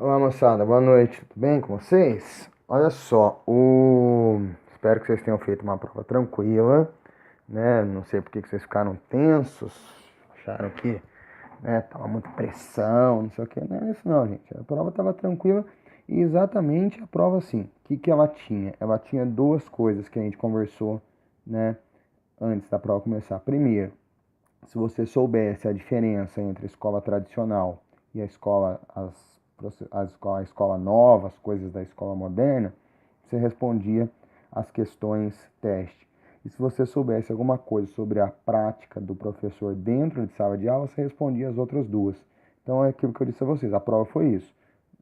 Olá, moçada, boa noite, tudo bem com vocês? Olha só, espero que vocês tenham feito uma prova tranquila, né? Não sei por que vocês ficaram tensos, acharam que, né, tava muita pressão, não sei o que, não é isso não, gente. A prova tava tranquila e exatamente a prova assim, o que ela tinha? Ela tinha duas coisas que a gente conversou, né, antes da prova começar. Primeiro, se você soubesse a diferença entre a escola tradicional e a escola nova, as coisas da escola moderna, você respondia as questões teste. E se você soubesse alguma coisa sobre a prática do professor dentro de sala de aula, você respondia as outras duas. Então é aquilo que eu disse a vocês, a prova foi isso.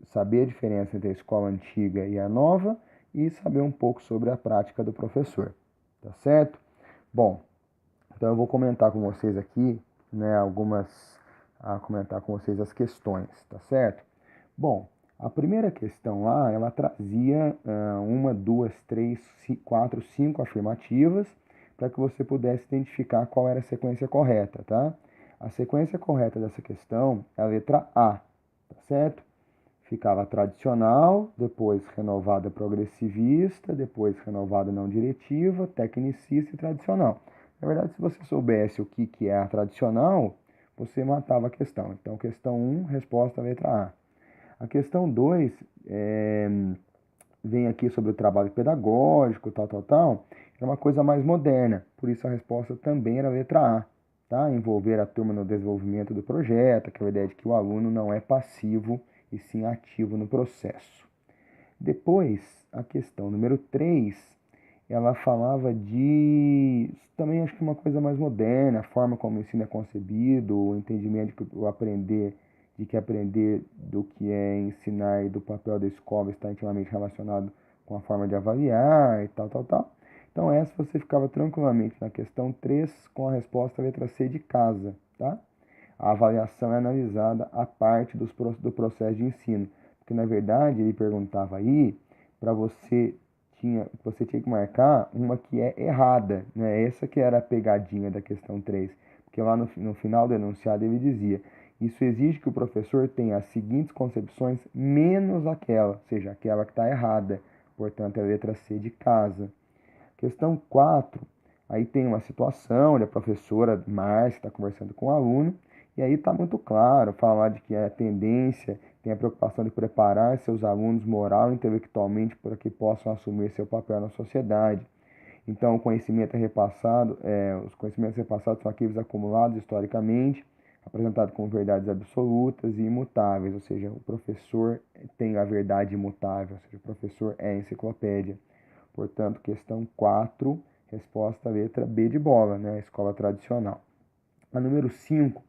Saber a diferença entre a escola antiga e a nova e saber um pouco sobre a prática do professor. Tá certo? Bom, então eu vou comentar com vocês aqui, né, comentar com vocês as questões, tá certo? Bom, a primeira questão lá, ela trazia uma, duas, três, quatro, cinco afirmativas para que você pudesse identificar qual era a sequência correta, tá? A sequência correta dessa questão é a letra A, tá certo? Ficava tradicional, depois renovada progressivista, depois renovada não diretiva, tecnicista e tradicional. Na verdade, se você soubesse o que é a tradicional, você matava a questão. Então, questão um, resposta letra A. A questão 2 vem aqui sobre o trabalho pedagógico, tal, tal, tal. É uma coisa mais moderna, por isso a resposta também era a letra A. Tá? Envolver a turma no desenvolvimento do projeto, aquela ideia de que o aluno não é passivo e sim ativo no processo. Depois, a questão número 3, ela falava de também acho que uma coisa mais moderna, a forma como o ensino é concebido, o entendimento de que o aprender, de que aprender do que é ensinar e do papel da escola está intimamente relacionado com a forma de avaliar e tal, tal, tal. Então essa você ficava tranquilamente na questão 3 com a resposta letra C de casa, tá? A avaliação é analisada a parte do processo de ensino, porque na verdade ele perguntava aí para você tinha que marcar uma que é errada, né? Essa que era a pegadinha da questão 3, porque lá no final do enunciado ele dizia: isso exige que o professor tenha as seguintes concepções menos aquela, ou seja, aquela que está errada. Portanto, é a letra C de casa. Questão 4, aí tem uma situação onde a professora Márcia está conversando com o aluno, e aí está muito claro falar de que a tendência tem a preocupação de preparar seus alunos moral e intelectualmente para que possam assumir seu papel na sociedade. Então, o conhecimento é repassado, os conhecimentos repassados são aqueles acumulados historicamente, apresentados como verdades absolutas e imutáveis, ou seja, o professor tem a verdade imutável, ou seja, o professor é a enciclopédia. Portanto, questão 4, resposta letra B de bola, né? Escola tradicional. A número 5,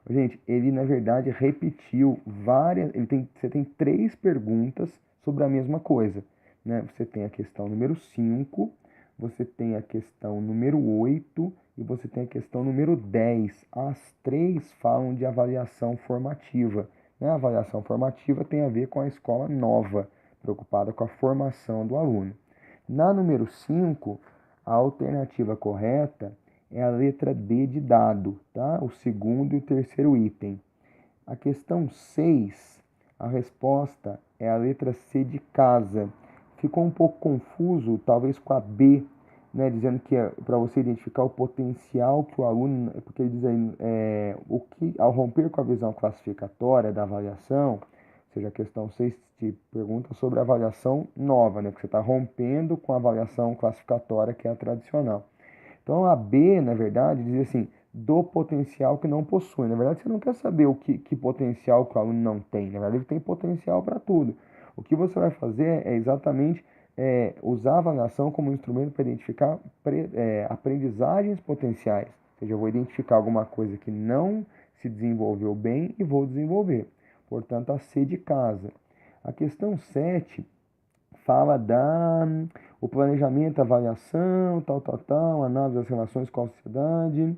gente, ele na verdade repetiu várias. Você tem três perguntas sobre a mesma coisa. Né? Você tem a questão número 5, você tem a questão número 8 e você tem a questão número 10. As três falam de avaliação formativa. Né? A avaliação formativa tem a ver com a escola nova, preocupada com a formação do aluno. Na número 5, a alternativa correta é a letra D de dado, tá? O segundo e o terceiro item. A questão 6, a resposta é a letra C de casa. Ficou um pouco confuso, talvez com a B, né, dizendo que é para você identificar o potencial que o aluno, porque ele diz aí, o que, ao romper com a visão classificatória da avaliação, ou seja, a questão 6 te pergunta sobre a avaliação nova, né, porque você está rompendo com a avaliação classificatória que é a tradicional. Então a B, na verdade, diz assim, do potencial que não possui. Na verdade, você não quer saber que potencial que o aluno não tem. Na verdade, ele tem potencial para tudo. O que você vai fazer é exatamente usar a avaliação como instrumento para identificar aprendizagens potenciais. Ou seja, eu vou identificar alguma coisa que não se desenvolveu bem e vou desenvolver. Portanto, a C de casa. A questão 7 fala o planejamento, avaliação, tal, tal, tal, análise das relações com a sociedade.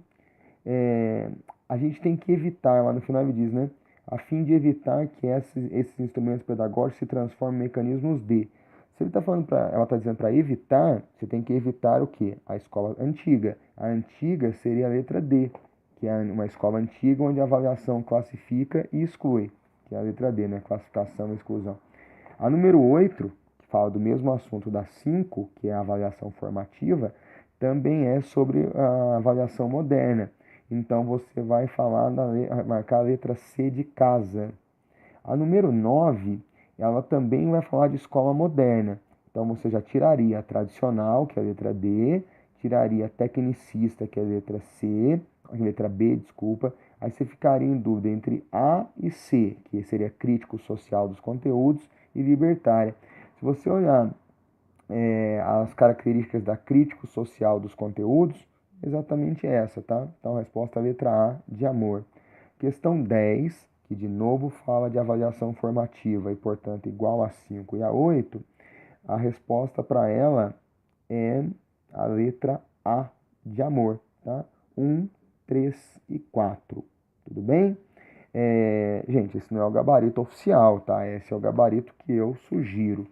A gente tem que evitar, lá no final ele diz, né? A fim de evitar que esses instrumentos pedagógicos se transformem em mecanismos de. Se ele está falando ela está dizendo para evitar, você tem que evitar o quê? A escola antiga. A antiga seria a letra D, que é uma escola antiga onde a avaliação classifica e exclui, que é a letra D, né? Classificação e exclusão. A número 8, que fala do mesmo assunto da 5, que é a avaliação formativa, também é sobre a avaliação moderna. Então você vai marcar a letra C de casa. A número 9, ela também vai falar de escola moderna. Então você já tiraria a tradicional, que é a letra D, tiraria a tecnicista, que é a letra C, a letra B, desculpa. Aí você ficaria em dúvida entre A e C, que seria crítico social dos conteúdos, e libertária. Se você olhar as características da crítico social dos conteúdos, exatamente essa, tá? Então a resposta é a letra A, de amor. Questão 10, que de novo fala de avaliação formativa e, portanto, igual a 5 e a 8, a resposta para ela é a letra A, de amor, tá? 1, 3 e 4, tudo bem? Gente, esse não é o gabarito oficial, tá? Esse é o gabarito que eu sugiro.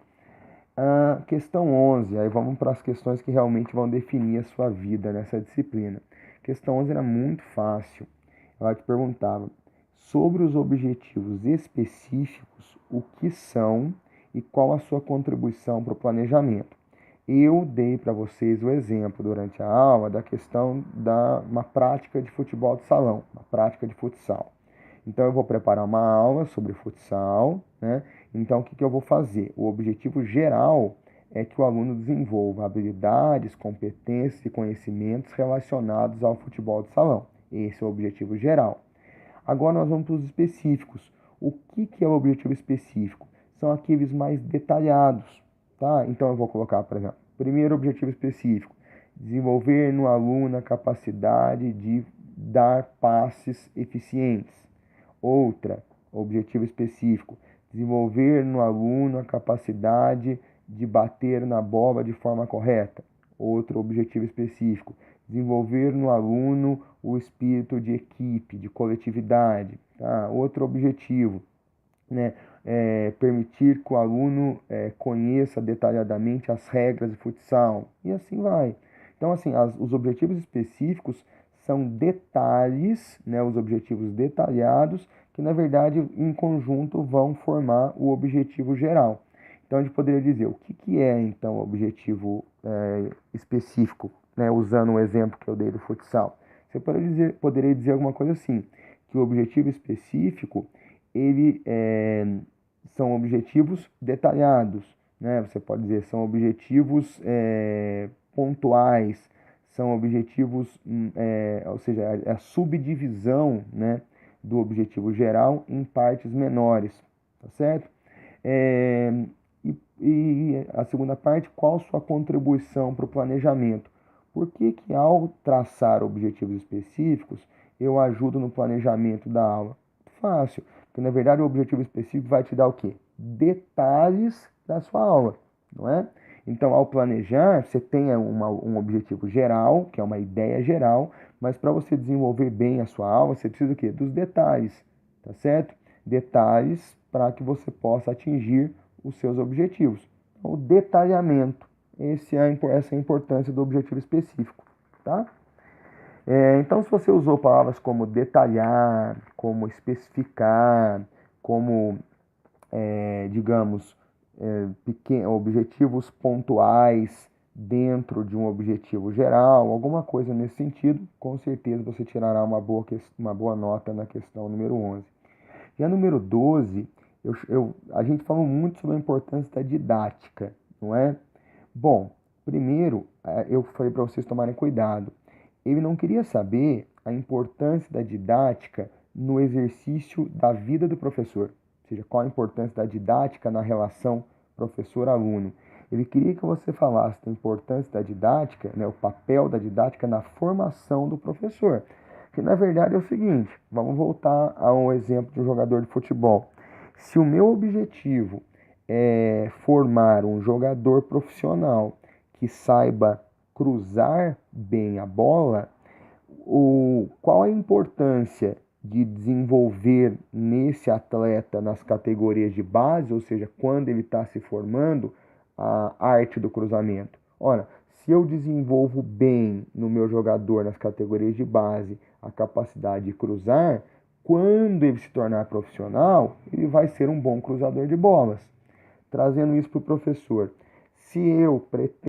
Questão 11, aí vamos para as questões que realmente vão definir a sua vida nessa disciplina. Questão 11 era muito fácil. Ela te perguntava sobre os objetivos específicos, o que são e qual a sua contribuição para o planejamento. Eu dei para vocês o exemplo durante a aula da questão da uma prática de futebol de salão, uma prática de futsal. Então eu vou preparar uma aula sobre futsal, né? Então o que eu vou fazer? O objetivo geral é que o aluno desenvolva habilidades, competências e conhecimentos relacionados ao futebol de salão. Esse é o objetivo geral. Agora nós vamos para os específicos. O que é o objetivo específico? São aqueles mais detalhados, tá? Então eu vou colocar, por exemplo, primeiro objetivo específico, desenvolver no aluno a capacidade de dar passes eficientes. Outra, objetivo específico, desenvolver no aluno a capacidade de bater na bola de forma correta. Outro objetivo específico, desenvolver no aluno o espírito de equipe, de coletividade. Tá? Outro objetivo, né? Permitir que o aluno conheça detalhadamente as regras de futsal. E assim vai. Então, assim, os objetivos específicos são detalhes, né, os objetivos detalhados, que na verdade em conjunto vão formar o objetivo geral. Então a gente poderia dizer o que é então o objetivo específico, né, usando o exemplo que eu dei do futsal. Você poderia dizer alguma coisa assim, que o objetivo específico ele são objetivos detalhados, né? Você pode dizer são objetivos pontuais, são objetivos, ou seja, a subdivisão, né, do objetivo geral em partes menores, tá certo? E a segunda parte, qual sua contribuição para o planejamento? Por que ao traçar objetivos específicos, eu ajudo no planejamento da aula? Fácil, porque na verdade o objetivo específico vai te dar o quê? Detalhes da sua aula, não é? Então, ao planejar, você tem um objetivo geral, que é uma ideia geral, mas para você desenvolver bem a sua aula, você precisa do quê? Dos detalhes, tá certo? Detalhes para que você possa atingir os seus objetivos. Então, o detalhamento, essa é a importância do objetivo específico, tá? Então, se você usou palavras como detalhar, como especificar, como, digamos, objetivos pontuais dentro de um objetivo geral, alguma coisa nesse sentido, com certeza você tirará uma boa nota na questão número 11. E a número 12, a gente falou muito sobre a importância da didática, não é? Bom, primeiro, eu falei para vocês tomarem cuidado. Ele não queria saber a importância da didática no exercício da vida do professor, ou seja, qual a importância da didática na relação professor-aluno. Ele queria que você falasse da importância da didática, né, o papel da didática na formação do professor. Que na verdade é o seguinte, vamos voltar ao exemplo de um jogador de futebol. Se o meu objetivo é formar um jogador profissional que saiba cruzar bem a bola, qual a importância de desenvolver nesse atleta nas categorias de base, ou seja, quando ele está se formando, a arte do cruzamento? Ora, se eu desenvolvo bem no meu jogador nas categorias de base a capacidade de cruzar, quando ele se tornar profissional, ele vai ser um bom cruzador de bolas. Trazendo isso para o professor. Se eu pretendo